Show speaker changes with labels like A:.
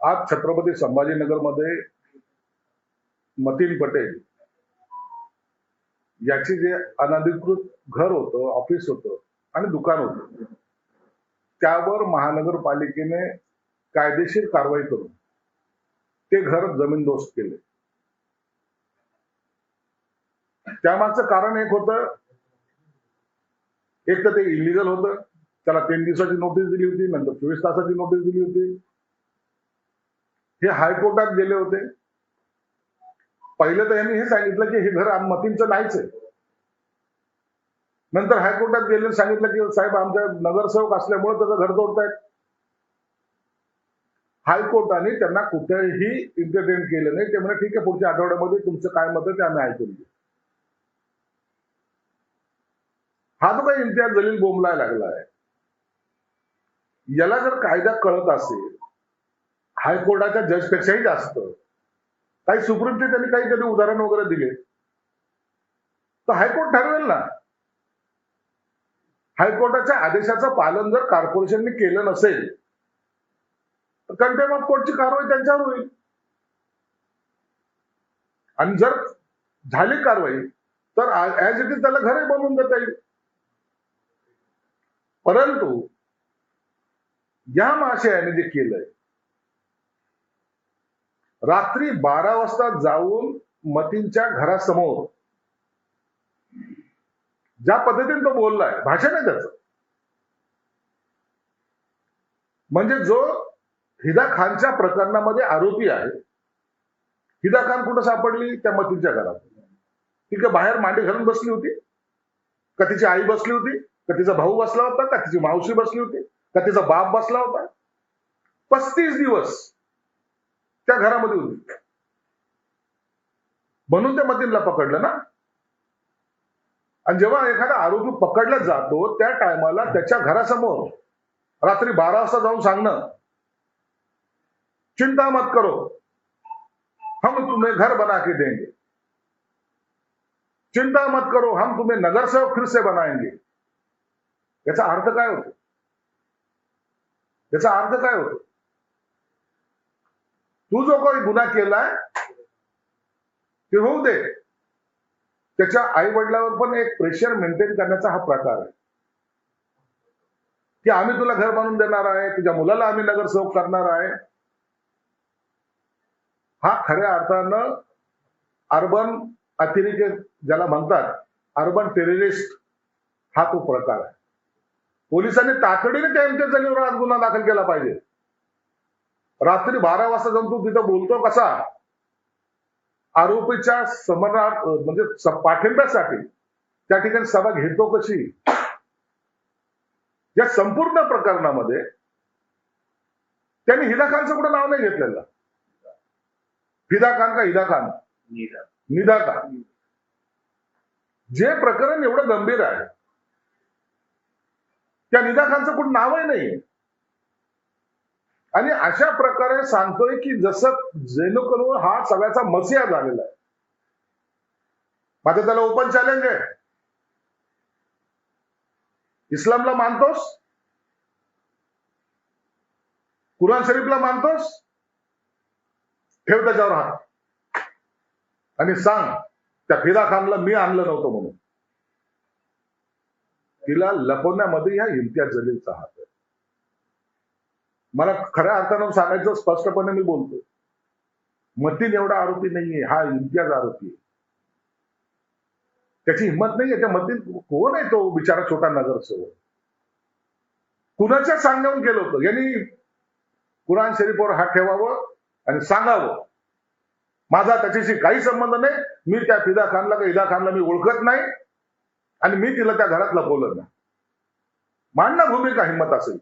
A: आज छत्रपती संभाजीनगरमध्ये मतीन पटेल याचे जे अनधिकृत घर होतं, ऑफिस होतं आणि दुकान होतं, त्यावर महानगरपालिकेने कायदेशीर कारवाई करून ते घर जमीनदोस्त केले. त्यामागचं कारण एक होतं, एक तर ते इलिगल होतं, त्याला 3 दिवसाची नोटीस दिली होती, नंतर 24 तासाची नोटीस दिली होती. हे हायकोर्टात गेले होते. पहिलं तर यांनी हे सांगितलं की हे घर मतींचं नाहीच आहे. नंतर हायकोर्टात गेले सांगितलं की साहेब आमच्या नगरसेवक असल्यामुळे त्याचं घर तोडतायत. हायकोर्टाने त्यांना कुठेही इंटरटेन केलं नाही. ते म्हणजे ठीक आहे, पुढच्या आठवड्यामध्ये तुमचं काय मत आहे ते आम्ही ऐकून घेऊ. हा जो काही इम्तियाज जलील बोंबलाय लागला आहे, याला जर कायदा कळत असेल, हायकोर्टाच्या जजपेक्षाही जास्त काही सुप्रीमचे त्यांनी काही कधी उदाहरण वगैरे दिले तर हायकोर्ट ठरवेल ना. हायकोर्टाच्या आदेशाचं पालन जर कॉर्पोरेशनने केलं नसेल तर कंटेम्प्ट ऑफ कोर्टची कारवाई त्यांच्यावर होईल. आणि जर झाली कारवाई तर ऍज इट इज त्याला घरही बनवून देता येईल. परंतु या महाशयाने जे केलंय, रात्री 12 वाजता जाऊन मतींच्या घरासमोर ज्या पद्धतीने तो बोललाय, भाषण आहे त्याचं, म्हणजे जो हिदा खानच्या प्रकरणामध्ये आरोपी आहे, हिदा खान कुठं सापडली? त्या मतींच्या घरात. ती का बाहेर मांडी घालून बसली होती? का तिची आई बसली होती? का तिचा भाऊ बसला होता? का तिची मावशी बसली होती? का तिचा बाप बसला होता? 35 दिवस त्या घरामध्ये होती. म्हणून त्या मतींना पकडलं ना. आणि जेव्हा एखादा आरोपी पकडला जातो त्या टायमाला त्याच्या घरासमोर रात्री 12 वाजता जाऊन सांगणं, चिंता मत करो, हम तुम्हें घर बना के देंगे, चिंता मत करो, हम तुम्हें नगरसेवक फिर से बनाएंगे. याचा अर्थ काय होतो? याचा अर्थ काय होतो? तू जो काही गुन्हा केलाय ते होऊ दे. त्याच्या आई वडिलांवर पण एक प्रेशर मेंटेन करण्याचा हा प्रकार आहे की आम्ही तुला घर बांधून देणार आहे, तुझ्या मुलाला आम्ही नगरसेवक करणार आहे. हा खऱ्या अर्थानं अर्बन अतिरेकी ज्याला म्हणतात, अर्बन टेररिस्ट, हा तो प्रकार आहे. पोलिसांनी तातडीने त्या इम्तियाज जलीलवर आज गुन्हा दाखल केला पाहिजे. रात्री 12 वाजता जाऊन तू तिथं बोलतो कसा? आरोपीच्या समर्थनार्थ म्हणजे पाठिंब्यासाठी त्या ठिकाणी सभा घेतो कशी? या संपूर्ण प्रकरणामध्ये त्यांनी हिदा खानचं कुठं नाव नाही घेतलेलं. फिदा खान का हिदा खान? निदा खान. जे प्रकरण एवढं गंभीर आहे त्या निदा खानचं कुठं नावही नाही. आणि अशा प्रकारे सांगतोय की जसं जेणेकरून हा सगळ्याचा मसिहा झालेला आहे. माझं त्याला ओपन चॅलेंज आहे. इस्लामला मानतोस? कुराण शरीफला मानतोस? ठेव त्याच्यावर हात आणि सांग त्या फिदा खानला मी आणलं नव्हतं म्हणून. तिला लपवण्यामध्ये ह्या इम्तियाज जलीलचा हात आहे. मला खऱ्या अर्थानं सांगायचं, स्पष्टपणे मी बोलतो, मतीन एवढा आरोपी नाहीये, हा इम्तियाज आरोपी आहे. त्याची हिंमत नाहीये. त्या मतीन कोण आहे तो बिचारा छोटा नगरसेवक? कुणाच्या सांगण्याहून केलं होतं? यांनी कुराण शरीफवर हात ठेवावं आणि सांगावं माझा त्याच्याशी काही संबंध नाही, मी त्या फिदा खानला का हिदा खानला मी ओळखत नाही आणि मी तिला त्या घरात लपवलं नाही. मांडणं भूमिका हिंमत असेल.